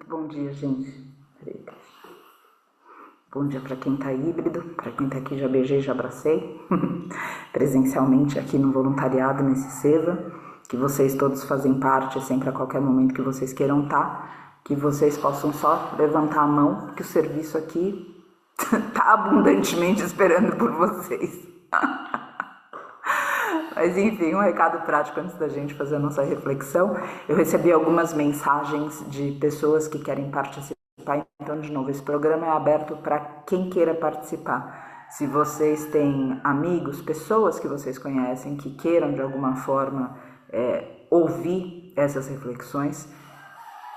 Bom dia, gente. Bom dia para quem tá híbrido, para quem tá aqui já beijei, já abracei, presencialmente aqui no voluntariado, nesse SEVA, que vocês todos fazem parte, sempre a qualquer momento que vocês queiram estar, que vocês possam só levantar a mão, que o serviço aqui tá abundantemente esperando por vocês. Mas enfim, um recado prático antes da gente fazer a nossa reflexão. Eu recebi algumas mensagens de pessoas que querem participar, então de novo, esse programa é aberto para quem queira participar. Se vocês têm amigos, pessoas que vocês conhecem, que queiram de alguma forma ouvir essas reflexões,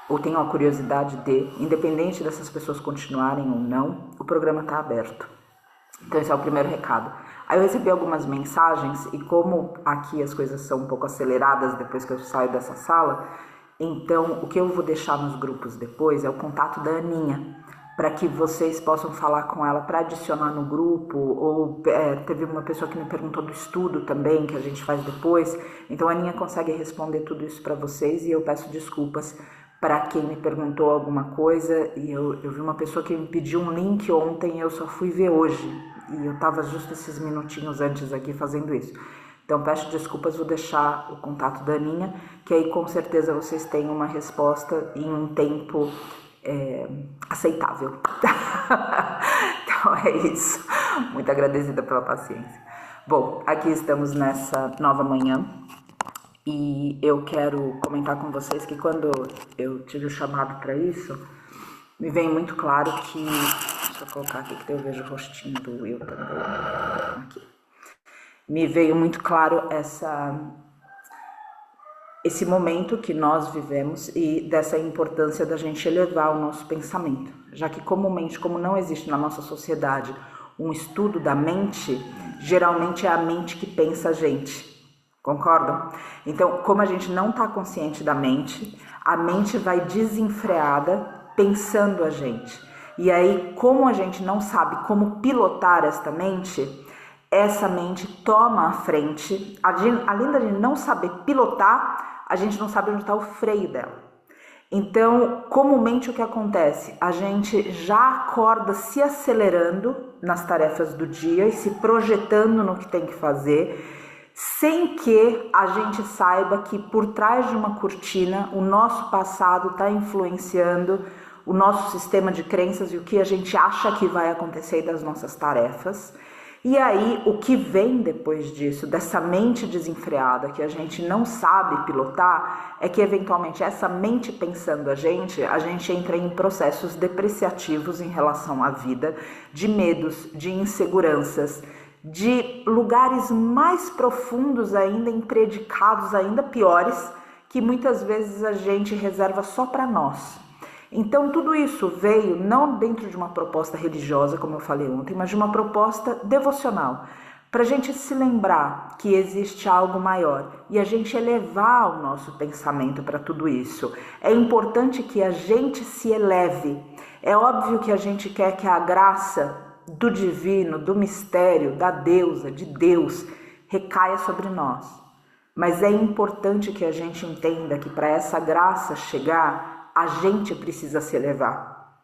ou tenham a curiosidade de, independente dessas pessoas continuarem ou não, o programa está aberto. Então esse é o primeiro recado. Aí eu recebi algumas mensagens e como aqui as coisas são um pouco aceleradas depois que eu saio dessa sala, então o que eu vou deixar nos grupos depois é o contato da Aninha, para que vocês possam falar com ela para adicionar no grupo, ou teve uma pessoa que me perguntou do estudo também, que a gente faz depois, então a Aninha consegue responder tudo isso para vocês e eu peço desculpas para quem me perguntou alguma coisa, e eu vi uma pessoa que me pediu um link ontem e eu só fui ver hoje, e eu estava justo esses minutinhos antes aqui fazendo isso. Então peço desculpas, vou deixar o contato da Aninha, que aí com certeza vocês têm uma resposta em um tempo aceitável. Então é isso, muito agradecida pela paciência. Bom, aqui estamos nessa nova manhã, e eu quero comentar com vocês que quando eu tive o chamado para isso, me vem muito claro que... Deixa eu colocar aqui que eu vejo o rostinho do Will também. Aqui. Me veio muito claro esse momento que nós vivemos e dessa importância da gente elevar o nosso pensamento. Já que comumente, como não existe na nossa sociedade um estudo da mente, geralmente é a mente que pensa a gente. Concordam? Então, como a gente não está consciente da mente, a mente vai desenfreada pensando a gente. E aí, como a gente não sabe como pilotar essa mente toma a frente. Além da gente não saber pilotar, a gente não sabe onde está o freio dela. Então, comumente o que acontece? A gente já acorda se acelerando nas tarefas do dia e se projetando no que tem que fazer, sem que a gente saiba que por trás de uma cortina o nosso passado está influenciando o nosso sistema de crenças e o que a gente acha que vai acontecer das nossas tarefas. E aí o que vem depois disso, dessa mente desenfreada que a gente não sabe pilotar, é que eventualmente essa mente pensando a gente entra em processos depreciativos em relação à vida, de medos, de inseguranças, de lugares mais profundos ainda, em predicados ainda piores, que muitas vezes a gente reserva só para nós. Então tudo isso veio não dentro de uma proposta religiosa, como eu falei ontem, mas de uma proposta devocional, para a gente se lembrar que existe algo maior e a gente elevar o nosso pensamento para tudo isso. É importante que a gente se eleve. É óbvio que a gente quer que a graça do divino, do mistério, da deusa, de Deus, recaia sobre nós. Mas é importante que a gente entenda que para essa graça chegar, a gente precisa se elevar.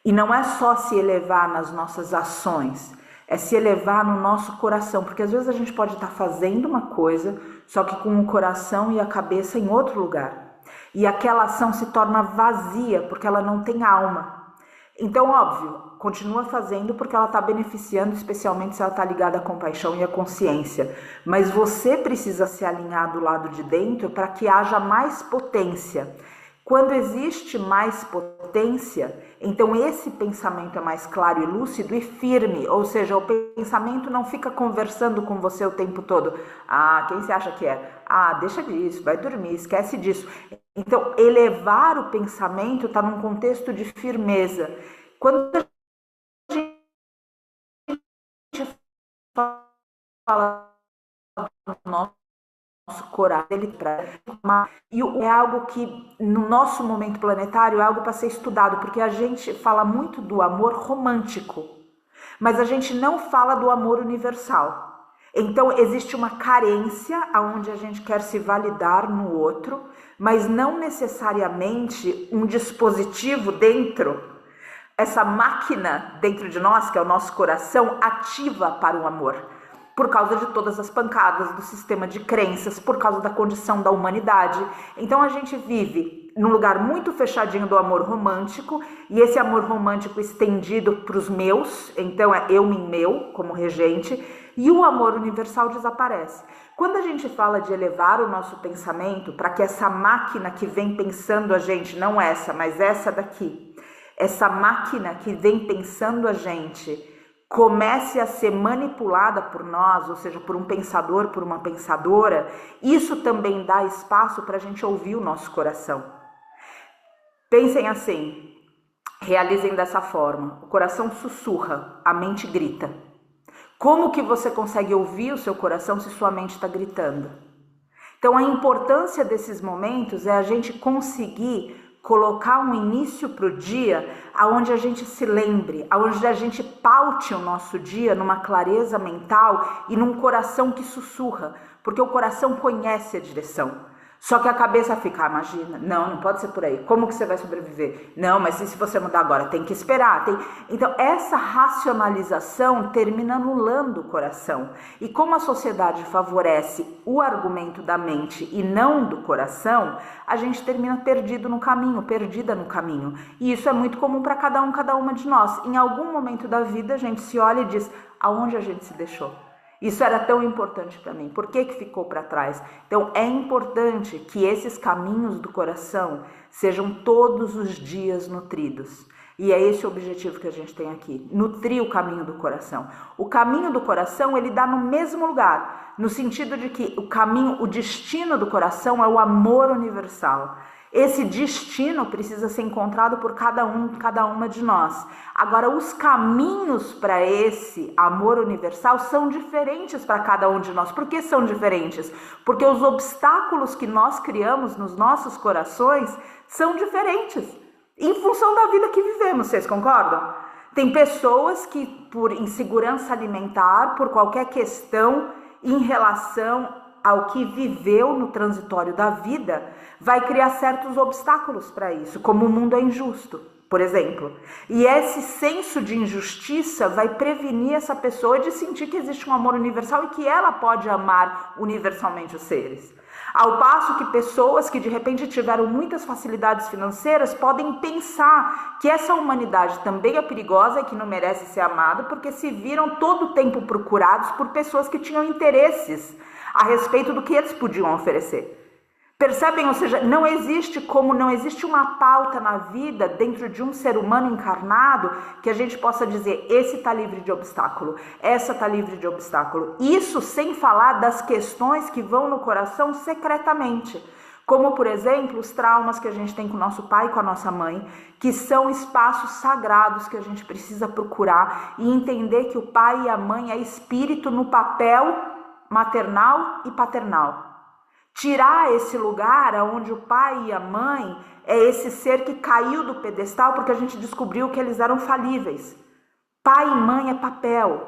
E não é só se elevar nas nossas ações, é se elevar no nosso coração, porque às vezes a gente pode estar fazendo uma coisa, só que com o coração e a cabeça em outro lugar. E aquela ação se torna vazia, porque ela não tem alma. Então, óbvio, continua fazendo porque ela está beneficiando, especialmente se ela está ligada à compaixão e à consciência. Mas você precisa se alinhar do lado de dentro para que haja mais potência. Quando existe mais potência, então esse pensamento é mais claro e lúcido e firme, ou seja, o pensamento não fica conversando com você o tempo todo. Ah, quem você acha que é? Ah, deixa disso, vai dormir, esquece disso. Então, elevar o pensamento está num contexto de firmeza. Quando a gente fala do nosso coração, e é algo que no nosso momento planetário é algo para ser estudado, porque a gente fala muito do amor romântico, mas a gente não fala do amor universal. Então existe uma carência onde a gente quer se validar no outro, mas não necessariamente um dispositivo dentro, essa máquina dentro de nós, que é o nosso coração, ativa para o amor. Por causa de todas as pancadas do sistema de crenças, por causa da condição da humanidade. Então a gente vive num lugar muito fechadinho do amor romântico, e esse amor romântico estendido para os meus, então é eu em meu, como regente, e o amor universal desaparece. Quando a gente fala de elevar o nosso pensamento para que essa máquina que vem pensando a gente, não essa, mas essa daqui, essa máquina que vem pensando a gente, comece a ser manipulada por nós, ou seja, por um pensador, por uma pensadora, isso também dá espaço para a gente ouvir o nosso coração. Pensem assim, realizem dessa forma, o coração sussurra, a mente grita. Como que você consegue ouvir o seu coração se sua mente está gritando? Então a importância desses momentos é a gente conseguir colocar um início para o dia onde a gente se lembre, onde a gente paute o nosso dia numa clareza mental e num coração que sussurra, porque o coração conhece a direção. Só que a cabeça fica, imagina, não pode ser por aí, como que você vai sobreviver? Não, mas e se você mudar agora? Tem que esperar. Então essa racionalização termina anulando o coração. E como a sociedade favorece o argumento da mente e não do coração, a gente termina perdido no caminho, perdida no caminho. E isso é muito comum para cada uma de nós. Em algum momento da vida a gente se olha e diz, aonde a gente se deixou? Isso era tão importante para mim, por que ficou para trás? Então é importante que esses caminhos do coração sejam todos os dias nutridos. E é esse o objetivo que a gente tem aqui, nutrir o caminho do coração. O caminho do coração, ele dá no mesmo lugar, no sentido de que o destino do coração é o amor universal. Esse destino precisa ser encontrado por cada uma de nós. Agora, os caminhos para esse amor universal são diferentes para cada um de nós. Por que são diferentes? Porque os obstáculos que nós criamos nos nossos corações são diferentes, em função da vida que vivemos, vocês concordam? Tem pessoas que, por insegurança alimentar, por qualquer questão em relação ao que viveu no transitório da vida, vai criar certos obstáculos para isso, como o mundo é injusto, por exemplo. E esse senso de injustiça vai prevenir essa pessoa de sentir que existe um amor universal e que ela pode amar universalmente os seres. Ao passo que pessoas que de repente tiveram muitas facilidades financeiras podem pensar que essa humanidade também é perigosa e que não merece ser amada porque se viram todo o tempo procurados por pessoas que tinham interesses a respeito do que eles podiam oferecer. Percebem? Ou seja, não existe uma pauta na vida dentro de um ser humano encarnado que a gente possa dizer, esse está livre de obstáculo, essa está livre de obstáculo. Isso sem falar das questões que vão no coração secretamente. Como, por exemplo, os traumas que a gente tem com o nosso pai e com a nossa mãe, que são espaços sagrados que a gente precisa procurar e entender que o pai e a mãe é espírito no papel maternal e paternal. Tirar esse lugar onde o pai e a mãe é esse ser que caiu do pedestal porque a gente descobriu que eles eram falíveis. Pai e mãe é papel,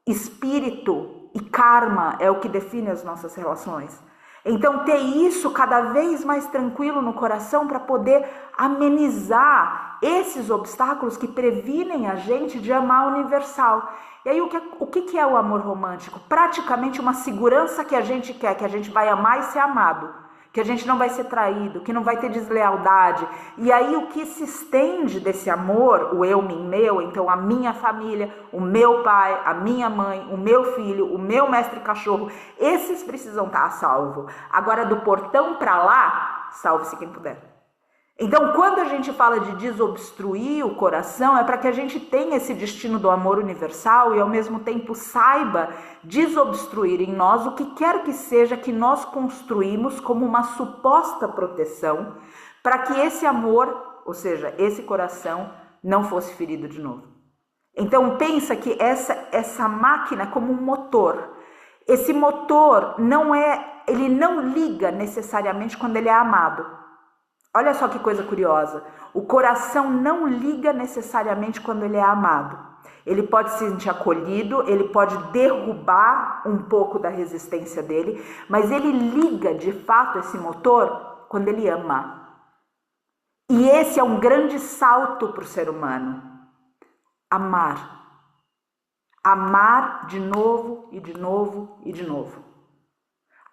espírito e karma é o que define as nossas relações. Então ter isso cada vez mais tranquilo no coração para poder amenizar esses obstáculos que previnem a gente de amar o universal. E aí o que é o amor romântico? Praticamente uma segurança que a gente quer, que a gente vai amar e ser amado, que a gente não vai ser traído, que não vai ter deslealdade. E aí o que se estende desse amor, o eu, mim, meu, então a minha família, o meu pai, a minha mãe, o meu filho, o meu mestre cachorro, esses precisam estar a salvo. Agora do portão para lá, salve-se quem puder. Então, quando a gente fala de desobstruir o coração, é para que a gente tenha esse destino do amor universal e, ao mesmo tempo, saiba desobstruir em nós o que quer que seja que nós construímos como uma suposta proteção para que esse amor, ou seja, esse coração, não fosse ferido de novo. Então, pensa que essa máquina é como um motor. Esse motor ele não liga necessariamente quando ele é amado. Olha só que coisa curiosa, o coração não liga necessariamente quando ele é amado. Ele pode se sentir acolhido, ele pode derrubar um pouco da resistência dele, mas ele liga de fato esse motor quando ele ama. E esse é um grande salto para o ser humano. Amar. Amar de novo e de novo e de novo.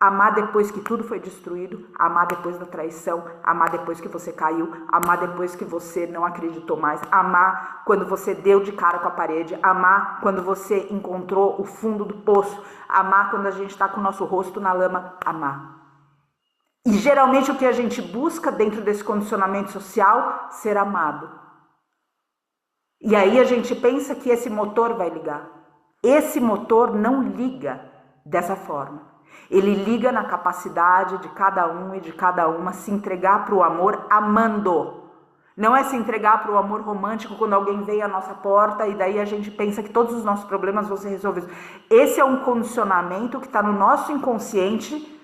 Amar depois que tudo foi destruído, amar depois da traição, amar depois que você caiu, amar depois que você não acreditou mais, amar quando você deu de cara com a parede, amar quando você encontrou o fundo do poço, amar quando a gente está com o nosso rosto na lama, amar. E geralmente o que a gente busca dentro desse condicionamento social, ser amado. E aí a gente pensa que esse motor vai ligar. Esse motor não liga dessa forma. Ele liga na capacidade de cada um e de cada uma se entregar para o amor amando. Não é se entregar para o amor romântico quando alguém vem à nossa porta e daí a gente pensa que todos os nossos problemas vão ser resolvidos. Esse é um condicionamento que está no nosso inconsciente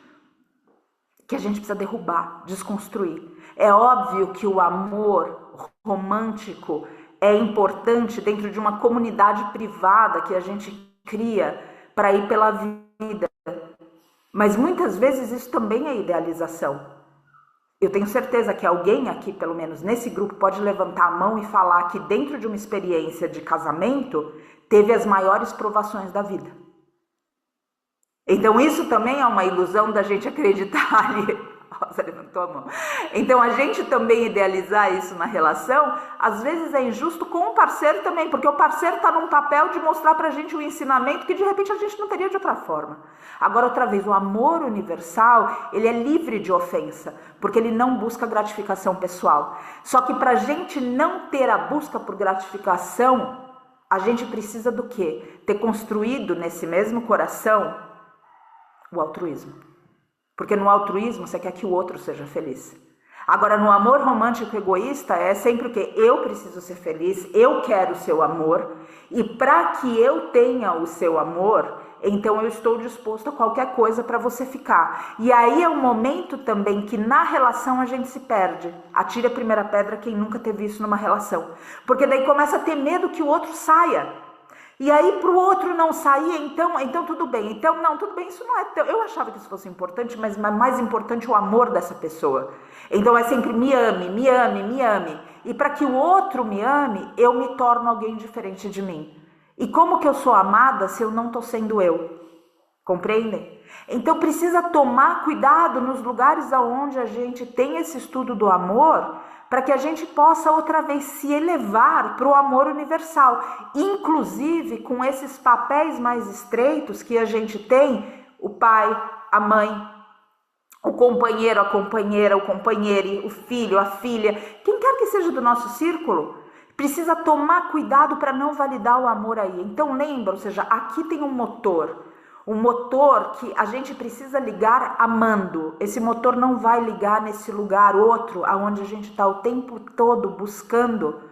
que a gente precisa derrubar, desconstruir. É óbvio que o amor romântico é importante dentro de uma comunidade privada que a gente cria para ir pela vida. Mas muitas vezes isso também é idealização. Eu tenho certeza que alguém aqui, pelo menos nesse grupo, pode levantar a mão e falar que dentro de uma experiência de casamento, teve as maiores provações da vida. Então isso também é uma ilusão da gente acreditar ali. Rosa levantou a mão. Então a gente também idealizar isso na relação, às vezes é injusto com o parceiro também, porque o parceiro está num papel de mostrar pra gente um ensinamento que de repente a gente não teria de outra forma. Agora outra vez, o amor universal, ele é livre de ofensa, porque ele não busca gratificação pessoal. Só que pra gente não ter a busca por gratificação, a gente precisa do quê? Ter construído nesse mesmo coração o altruísmo. Porque no altruísmo você quer que o outro seja feliz. Agora no amor romântico egoísta é sempre o quê? Eu preciso ser feliz, eu quero o seu amor. E para que eu tenha o seu amor, então eu estou disposto a qualquer coisa para você ficar. E aí é um momento também que na relação a gente se perde. Atire a primeira pedra quem nunca teve isso numa relação. Porque daí começa a ter medo que o outro saia. E aí pro outro não sair, então tudo bem. Então não, tudo bem, isso não é tão... Eu achava que isso fosse importante, mas mais importante é o amor dessa pessoa. Então é sempre me ame, me ame, me ame. E para que o outro me ame, eu me torno alguém diferente de mim. E como que eu sou amada se eu não tô sendo eu? Compreendem? Então precisa tomar cuidado nos lugares onde a gente tem esse estudo do amor, para que a gente possa outra vez se elevar para o amor universal, inclusive com esses papéis mais estreitos que a gente tem, o pai, a mãe, o companheiro, a companheira, o companheiro, o filho, a filha, quem quer que seja do nosso círculo, precisa tomar cuidado para não validar o amor aí. Então lembra, ou seja, aqui tem um motor que a gente precisa ligar amando. Esse motor não vai ligar nesse lugar outro, aonde a gente está o tempo todo buscando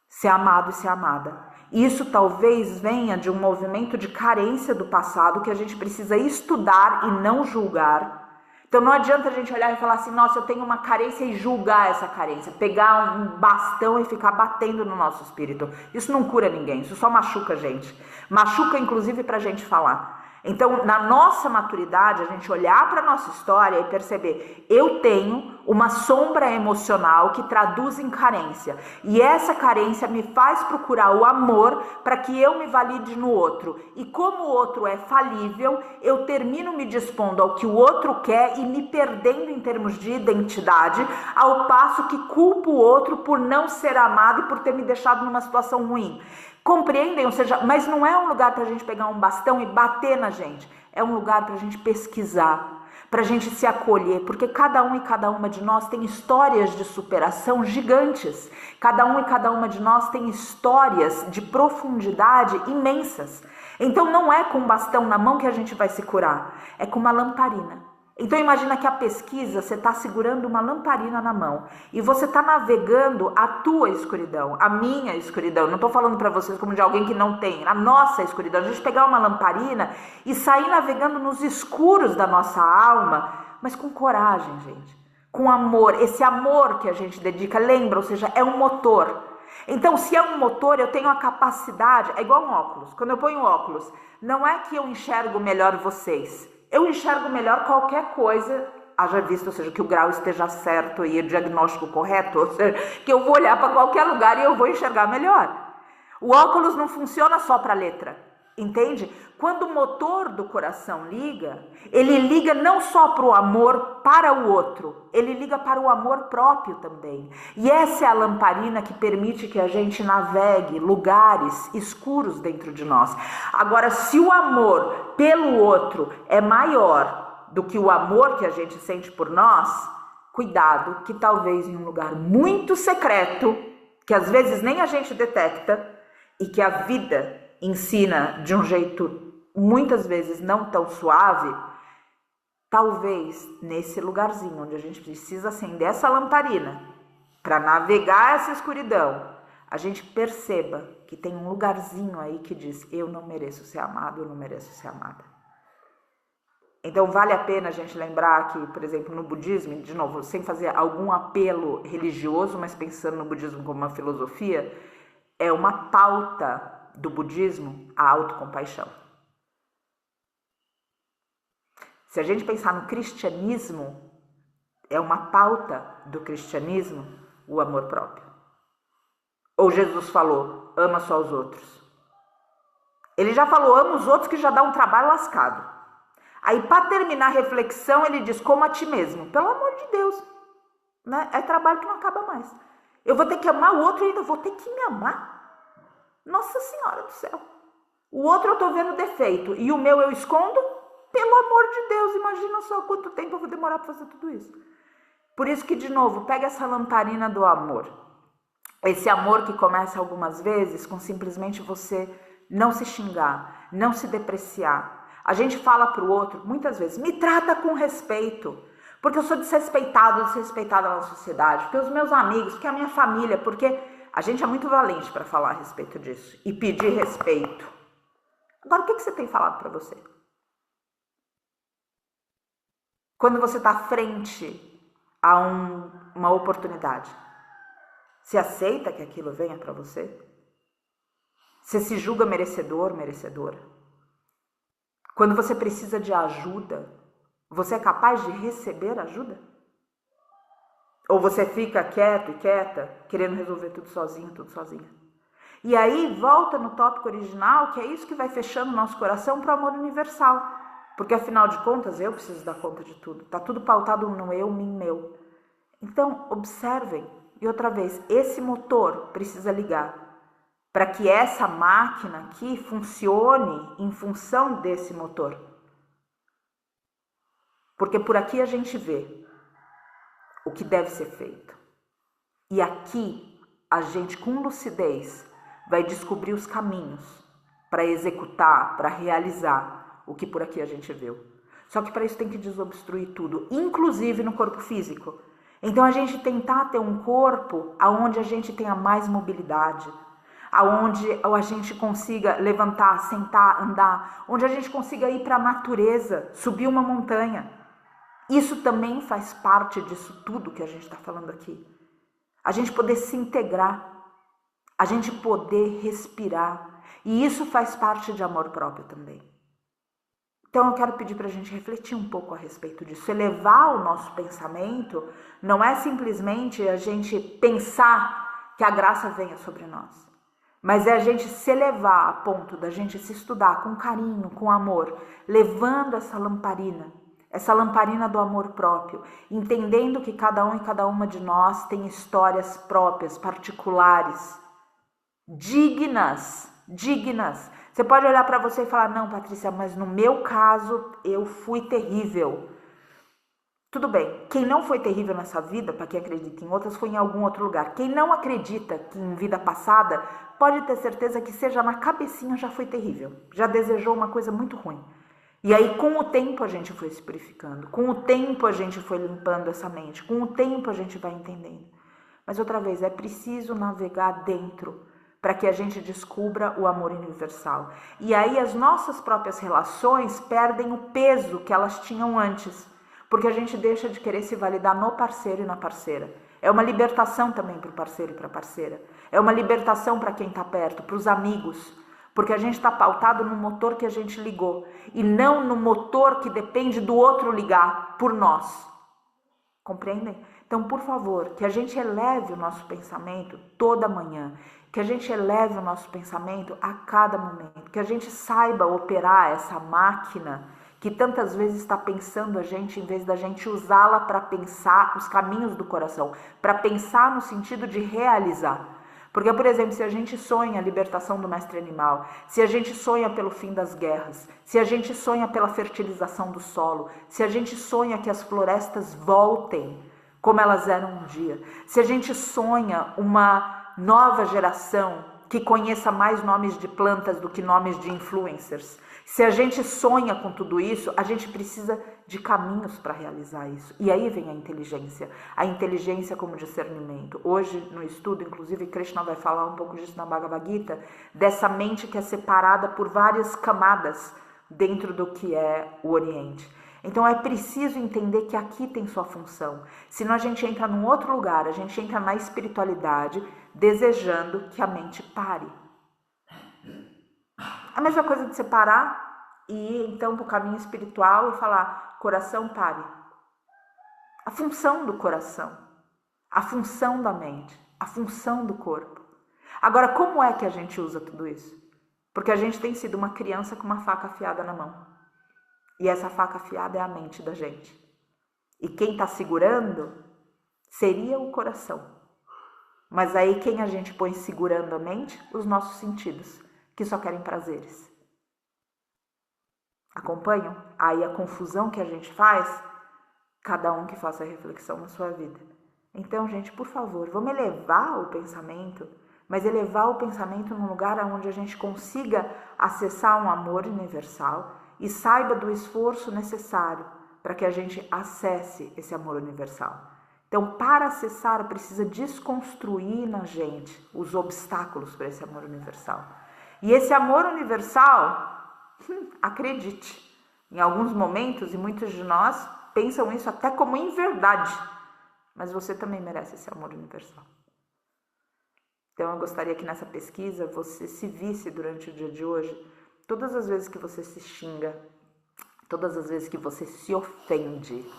ser amado e ser amada. Isso talvez venha de um movimento de carência do passado que a gente precisa estudar e não julgar. Então não adianta a gente olhar e falar assim, nossa, eu tenho uma carência e julgar essa carência, pegar um bastão e ficar batendo no nosso espírito. Isso não cura ninguém, isso só machuca a gente. Machuca inclusive pra gente falar. Então, na nossa maturidade, a gente olhar para a nossa história e perceber, eu tenho uma sombra emocional que traduz em carência. E essa carência me faz procurar o amor para que eu me valide no outro. E como o outro é falível, eu termino me dispondo ao que o outro quer e me perdendo em termos de identidade, ao passo que culpo o outro por não ser amado e por ter me deixado numa situação ruim. Compreendem? Ou seja, mas não é um lugar para a gente pegar um bastão e bater na gente. É um lugar para a gente pesquisar, para a gente se acolher, porque cada um e cada uma de nós tem histórias de superação gigantes. Cada um e cada uma de nós tem histórias de profundidade imensas. Então não é com um bastão na mão que a gente vai se curar, é com uma lamparina. Então imagina que a pesquisa, você está segurando uma lamparina na mão e você está navegando a tua escuridão, a minha escuridão. Não estou falando para vocês como de alguém que não tem, a nossa escuridão. A gente pegar uma lamparina e sair navegando nos escuros da nossa alma, mas com coragem, gente, com amor. Esse amor que a gente dedica, lembra, ou seja, é um motor. Então, se é um motor, eu tenho a capacidade, é igual um óculos. Quando eu ponho óculos, não é que eu enxergo melhor vocês, eu enxergo melhor qualquer coisa, haja visto, ou seja, que o grau esteja certo e o diagnóstico correto, ou seja, que eu vou olhar para qualquer lugar e eu vou enxergar melhor. O óculos não funciona só para a letra, entende? Quando o motor do coração liga, ele liga não só para o amor para o outro, ele liga para o amor próprio também. E essa é a lamparina que permite que a gente navegue lugares escuros dentro de nós. Agora, se o amor pelo outro é maior do que o amor que a gente sente por nós, cuidado que talvez em um lugar muito secreto, que às vezes nem a gente detecta, e que a vida ensina de um jeito muitas vezes não tão suave, talvez nesse lugarzinho onde a gente precisa acender essa lamparina para navegar essa escuridão, a gente perceba que tem um lugarzinho aí que diz: eu não mereço ser amado, eu não mereço ser amada. Então vale a pena a gente lembrar que, por exemplo, no budismo, de novo, sem fazer algum apelo religioso, mas pensando no budismo como uma filosofia, é uma pauta do budismo a autocompaixão. Se a gente pensar no cristianismo, é uma pauta do cristianismo o amor próprio. Ou Jesus falou, ama só os outros. Ele já falou, ama os outros, que já dá um trabalho lascado. Aí, para terminar a reflexão, ele diz, como a ti mesmo. Pelo amor de Deus, né? É trabalho que não acaba mais. Eu vou ter que amar o outro e ainda vou ter que me amar. Nossa Senhora do céu. O outro eu tô vendo defeito e o meu eu escondo? Pelo amor de Deus, imagina só quanto tempo eu vou demorar para fazer tudo isso. Por isso que, de novo, pega essa lamparina do amor. Esse amor que começa algumas vezes com simplesmente você não se xingar, não se depreciar. A gente fala para o outro, muitas vezes, me trata com respeito, porque eu sou desrespeitada na sociedade, porque os meus amigos, porque a minha família, porque a gente é muito valente para falar a respeito disso e pedir respeito. Agora, o que você tem falado para você? Quando você está frente a uma oportunidade, você aceita que aquilo venha para você? Você se julga merecedor, merecedora? Quando você precisa de ajuda, você é capaz de receber ajuda? Ou você fica quieto e quieta, querendo resolver tudo sozinho, tudo sozinha? E aí, volta no tópico original, que é isso que vai fechando o nosso coração para o amor universal. Porque, afinal de contas, eu preciso dar conta de tudo. Está tudo pautado no eu, mim, meu. Então, observem. E outra vez, esse motor precisa ligar para que essa máquina aqui funcione em função desse motor. Porque por aqui a gente vê o que deve ser feito. E aqui a gente, com lucidez, vai descobrir os caminhos para executar, para realizar o que por aqui a gente viu. Só que para isso tem que desobstruir tudo, inclusive no corpo físico. Então a gente tentar ter um corpo onde a gente tenha mais mobilidade, onde a gente consiga levantar, sentar, andar, onde a gente consiga ir para a natureza, subir uma montanha. Isso também faz parte disso tudo que a gente está falando aqui. A gente poder se integrar, a gente poder respirar. E isso faz parte de amor próprio também. Então eu quero pedir para a gente refletir um pouco a respeito disso. Elevar o nosso pensamento não é simplesmente a gente pensar que a graça venha sobre nós. Mas é a gente se elevar a ponto da gente se estudar com carinho, com amor, levando essa lamparina do amor próprio, entendendo que cada um e cada uma de nós tem histórias próprias, particulares, dignas. Você pode olhar para você e falar, não, Patrícia, mas no meu caso eu fui terrível. Tudo bem, quem não foi terrível nessa vida, para quem acredita em outras, foi em algum outro lugar. Quem não acredita que em vida passada, pode ter certeza que seja na cabecinha já foi terrível, já desejou uma coisa muito ruim. E aí com o tempo a gente foi se purificando, com o tempo a gente foi limpando essa mente, com o tempo a gente vai entendendo. Mas outra vez, é preciso navegar dentro para que a gente descubra o amor universal. E aí as nossas próprias relações perdem o peso que elas tinham antes, porque a gente deixa de querer se validar no parceiro e na parceira. É uma libertação também para o parceiro e para a parceira. É uma libertação para quem está perto, para os amigos. Porque a gente está pautado no motor que a gente ligou. E não no motor que depende do outro ligar por nós. Compreendem? Então, por favor, que a gente eleve o nosso pensamento toda manhã. Que a gente eleve o nosso pensamento a cada momento. Que a gente saiba operar essa máquina que tantas vezes está pensando a gente, em vez da gente usá-la para pensar os caminhos do coração, para pensar no sentido de realizar. Porque, por exemplo, se a gente sonha a libertação do mestre animal, se a gente sonha pelo fim das guerras, se a gente sonha pela fertilização do solo, se a gente sonha que as florestas voltem como elas eram um dia, se a gente sonha uma nova geração que conheça mais nomes de plantas do que nomes de influencers, se a gente sonha com tudo isso, a gente precisa de caminhos para realizar isso. E aí vem a inteligência como discernimento. Hoje, no estudo, inclusive, Krishna vai falar um pouco disso na Bhagavad Gita, dessa mente que é separada por várias camadas dentro do que é o Oriente. Então é preciso entender que aqui tem sua função. Senão a gente entra num outro lugar, a gente entra na espiritualidade desejando que a mente pare. A mesma coisa de separar e ir então para o caminho espiritual e falar, coração pare. A função do coração, a função da mente, a função do corpo. Agora, como é que a gente usa tudo isso? Porque a gente tem sido uma criança com uma faca afiada na mão. E essa faca afiada é a mente da gente. E quem está segurando seria o coração. Mas aí quem a gente põe segurando a mente? Os nossos sentidos, que só querem prazeres. Acompanham? Aí a confusão que a gente faz, cada um que faça a reflexão na sua vida. Então, gente, por favor, vamos elevar o pensamento, mas elevar o pensamento num lugar onde a gente consiga acessar um amor universal e saiba do esforço necessário para que a gente acesse esse amor universal. Então, para acessar, precisa desconstruir na gente os obstáculos para esse amor universal. E esse amor universal, acredite, em alguns momentos, e muitos de nós pensam isso até como inverdade, mas você também merece esse amor universal. Então, eu gostaria que nessa pesquisa você se visse durante o dia de hoje, todas as vezes que você se xinga, todas as vezes que você se ofende,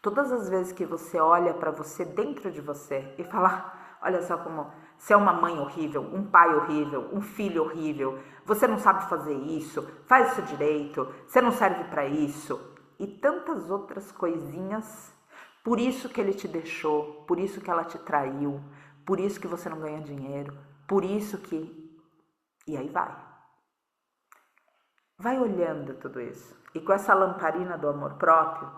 todas as vezes que você olha para você dentro de você e fala, olha só como você é uma mãe horrível, um pai horrível, um filho horrível, você não sabe fazer isso, faz isso direito, você não serve para isso, e tantas outras coisinhas, por isso que ele te deixou, por isso que ela te traiu, por isso que você não ganha dinheiro, por isso que... E aí vai. Vai olhando tudo isso. E com essa lamparina do amor próprio,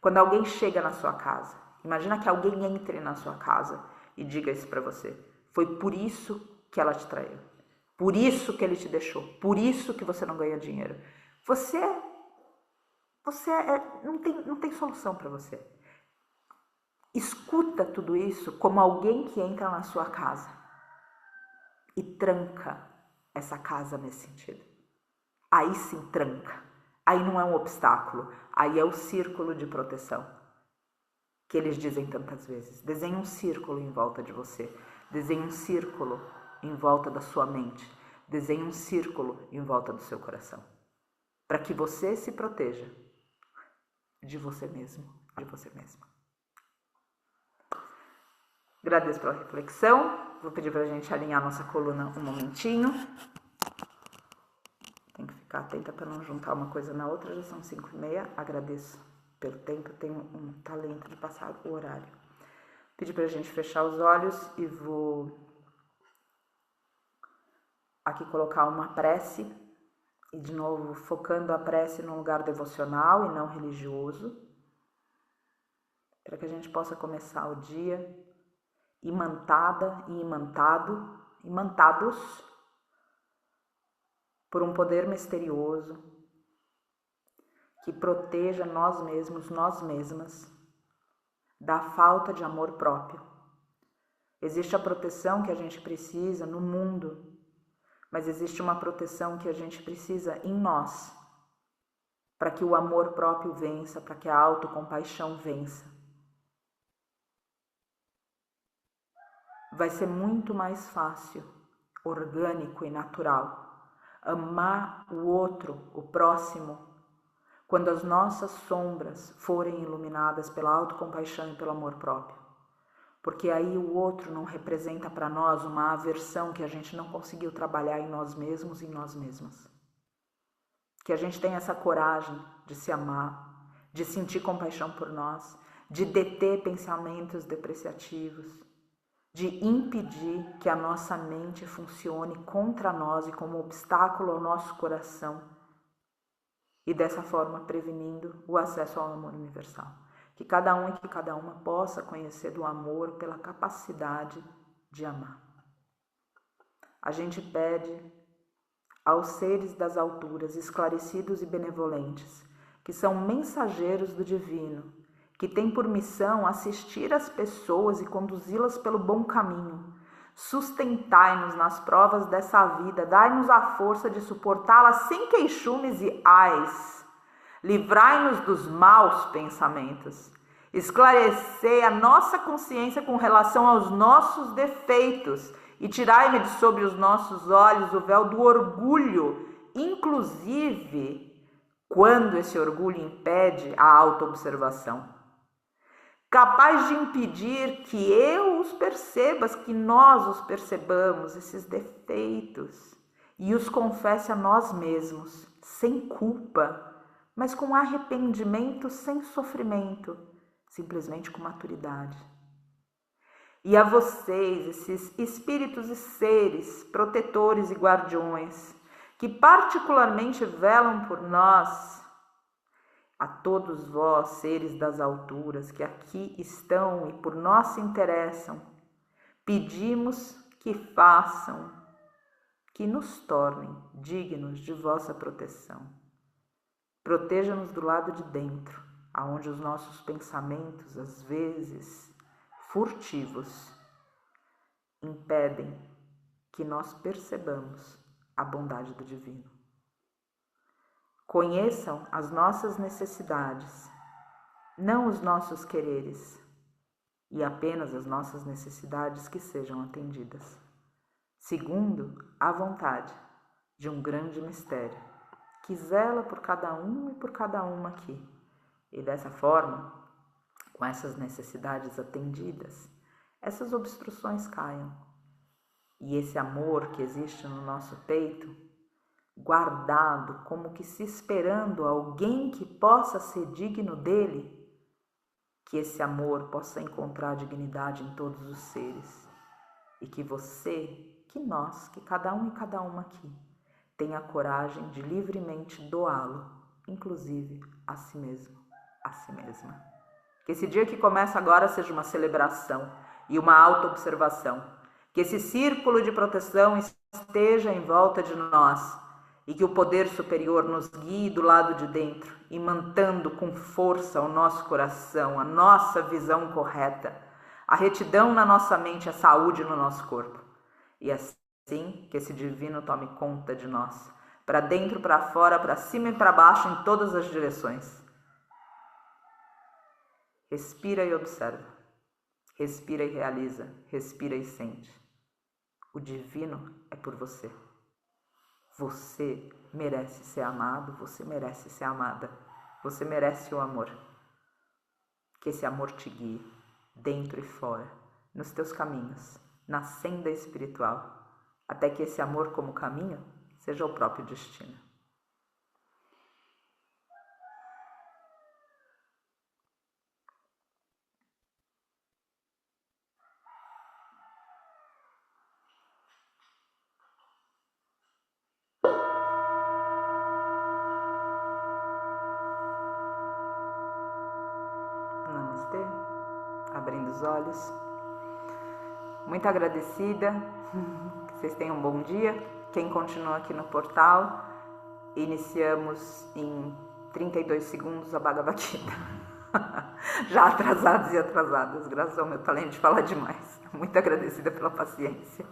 quando alguém chega na sua casa, imagina que alguém entre na sua casa e diga isso para você. Foi por isso que ela te traiu. Por isso que ele te deixou. Por isso que você não ganha dinheiro. Você não tem solução para você. Escuta tudo isso como alguém que entra na sua casa e tranca essa casa nesse sentido. Aí sim tranca. Aí não é um obstáculo. Aí é o círculo de proteção que eles dizem tantas vezes. Desenhe um círculo em volta de você. Desenhe um círculo em volta da sua mente. Desenhe um círculo em volta do seu coração. Para que você se proteja de você mesmo, de você mesma. Agradeço pela reflexão. Vou pedir para a gente alinhar nossa coluna um momentinho. Tem que ficar atenta para não juntar uma coisa na outra. Já são 5h30. Agradeço pelo tempo. Tenho um talento de passar o horário. Pedir para a gente fechar os olhos e vou aqui colocar uma prece. E de novo, focando a prece num lugar devocional e não religioso. Para que a gente possa começar o dia imantada e imantados por um poder misterioso que proteja nós mesmos, nós mesmas, da falta de amor próprio. Existe a proteção que a gente precisa no mundo, mas existe uma proteção que a gente precisa em nós, para que o amor próprio vença, para que a autocompaixão vença. vai ser muito mais fácil, orgânico e natural amar o outro, o próximo, quando as nossas sombras forem iluminadas pela autocompaixão e pelo amor próprio. Porque aí o outro não representa para nós uma aversão que a gente não conseguiu trabalhar em nós mesmos e em nós mesmas. Que a gente tenha essa coragem de se amar, de sentir compaixão por nós, de deter pensamentos depreciativos, de impedir que a nossa mente funcione contra nós e como obstáculo ao nosso coração, e dessa forma prevenindo o acesso ao amor universal. Que cada um e que cada uma possa conhecer do amor pela capacidade de amar. A gente pede aos seres das alturas, esclarecidos e benevolentes, que são mensageiros do divino, que têm por missão assistir as pessoas e conduzi-las pelo bom caminho. Sustentai-nos nas provas dessa vida, dai-nos a força de suportá-las sem queixumes e ais. Livrai-nos dos maus pensamentos. Esclarecei a nossa consciência com relação aos nossos defeitos e tirai-me de sobre os nossos olhos o véu do orgulho, inclusive quando esse orgulho impede a autoobservação. Capaz de impedir que eu os perceba, que nós os percebamos, esses defeitos, e os confesse a nós mesmos, sem culpa, mas com arrependimento, sem sofrimento, simplesmente com maturidade. E a vocês, esses espíritos e seres, protetores e guardiões, que particularmente velam por nós, a todos vós, seres das alturas, que aqui estão e por nós se interessam, pedimos que façam, que nos tornem dignos de vossa proteção. Proteja-nos do lado de dentro, aonde os nossos pensamentos, às vezes furtivos, impedem que nós percebamos a bondade do divino. Conheçam as nossas necessidades, não os nossos quereres, e apenas as nossas necessidades que sejam atendidas, segundo a vontade de um grande mistério, que zela por cada um e por cada uma aqui. E dessa forma, com essas necessidades atendidas, essas obstruções caiam. E esse amor que existe no nosso peito, guardado como que se esperando alguém que possa ser digno dele, que esse amor possa encontrar dignidade em todos os seres. E que você, que nós, que cada um e cada uma aqui, tenha a coragem de livremente doá-lo, inclusive a si mesmo, a si mesma. Que esse dia que começa agora seja uma celebração e uma autoobservação. Que esse círculo de proteção esteja em volta de nós e que o poder superior nos guie do lado de dentro, imantando com força o nosso coração, a nossa visão correta, a retidão na nossa mente, a saúde no nosso corpo. E assim que esse divino tome conta de nós, para dentro, para fora, para cima e para baixo, em todas as direções. Respira e observa. Respira e realiza. Respira e sente. O divino é por você. Você merece ser amado, você merece ser amada. Você merece o amor. Que esse amor te guie, dentro e fora, nos teus caminhos, na senda espiritual, até que esse amor como caminho seja o próprio destino. Namastê, abrindo os olhos. Muito agradecida, que vocês tenham um bom dia. Quem continua aqui no portal, iniciamos em 32 segundos a Bhagavad Gita. Já atrasados e atrasadas, graças ao meu talento de falar demais. Muito agradecida pela paciência.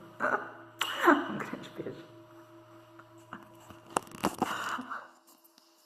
Um grande beijo.